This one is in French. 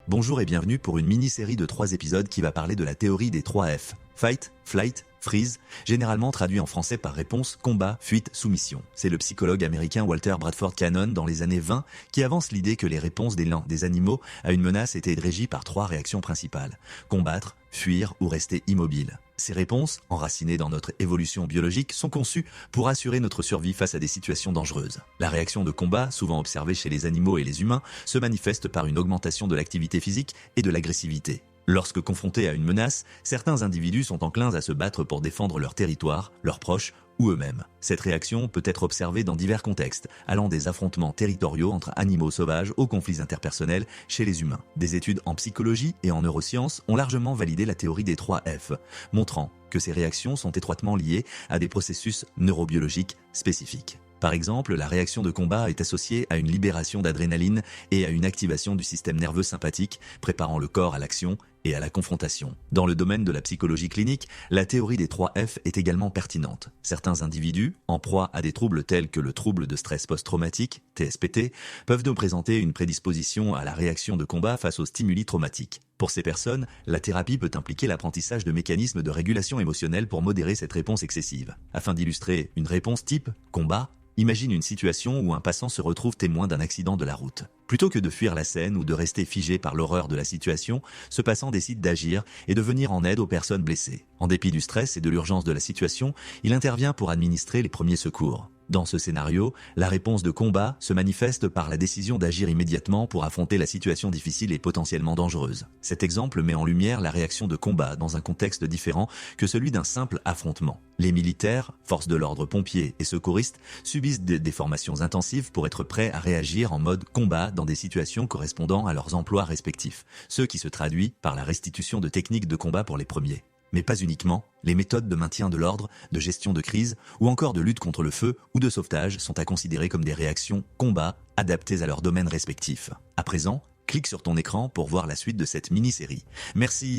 Bonjour et bienvenue pour une mini-série de 3 épisodes qui va parler de la théorie des 3 F. Fight, Flight, Freeze, généralement traduit en français par réponse combat, fuite, soumission. C'est le psychologue américain Walter Bradford Cannon dans les années 20 qui avance l'idée que les réponses des animaux à une menace étaient régies par 3 réactions principales. Combattre, fuir ou rester immobile. Ces réponses, enracinées dans notre évolution biologique, sont conçues pour assurer notre survie face à des situations dangereuses. La réaction de combat, souvent observée chez les animaux et les humains, se manifeste par une augmentation de l'activité physique et de l'agressivité. Lorsque confrontés à une menace, certains individus sont enclins à se battre pour défendre leur territoire, leurs proches ou eux-mêmes. Cette réaction peut être observée dans divers contextes, allant des affrontements territoriaux entre animaux sauvages aux conflits interpersonnels chez les humains. Des études en psychologie et en neurosciences ont largement validé la théorie des 3 F, montrant que ces réactions sont étroitement liées à des processus neurobiologiques spécifiques. Par exemple, la réaction de combat est associée à une libération d'adrénaline et à une activation du système nerveux sympathique, préparant le corps à l'action et à la confrontation. Dans le domaine de la psychologie clinique, la théorie des 3 F est également pertinente. Certains individus, en proie à des troubles tels que le trouble de stress post-traumatique, TSPT, peuvent nous présenter une prédisposition à la réaction de combat face aux stimuli traumatiques. Pour ces personnes, la thérapie peut impliquer l'apprentissage de mécanismes de régulation émotionnelle pour modérer cette réponse excessive. Afin d'illustrer une réponse type combat, imagine une situation où un passant se retrouve témoin d'un accident de la route. Plutôt que de fuir la scène ou de rester figé par l'horreur de la situation, ce passant décide d'agir et de venir en aide aux personnes blessées. En dépit du stress et de l'urgence de la situation, il intervient pour administrer les premiers secours. Dans ce scénario, la réponse de combat se manifeste par la décision d'agir immédiatement pour affronter la situation difficile et potentiellement dangereuse. Cet exemple met en lumière la réaction de combat dans un contexte différent que celui d'un simple affrontement. Les militaires, forces de l'ordre, pompiers et secouristes subissent des formations intensives pour être prêts à réagir en mode combat dans des situations correspondant à leurs emplois respectifs, ce qui se traduit par la restitution de techniques de combat pour les premiers. Mais pas uniquement, les méthodes de maintien de l'ordre, de gestion de crise ou encore de lutte contre le feu ou de sauvetage sont à considérer comme des réactions combat adaptées à leurs domaines respectifs. À présent, clique sur ton écran pour voir la suite de cette mini-série. Merci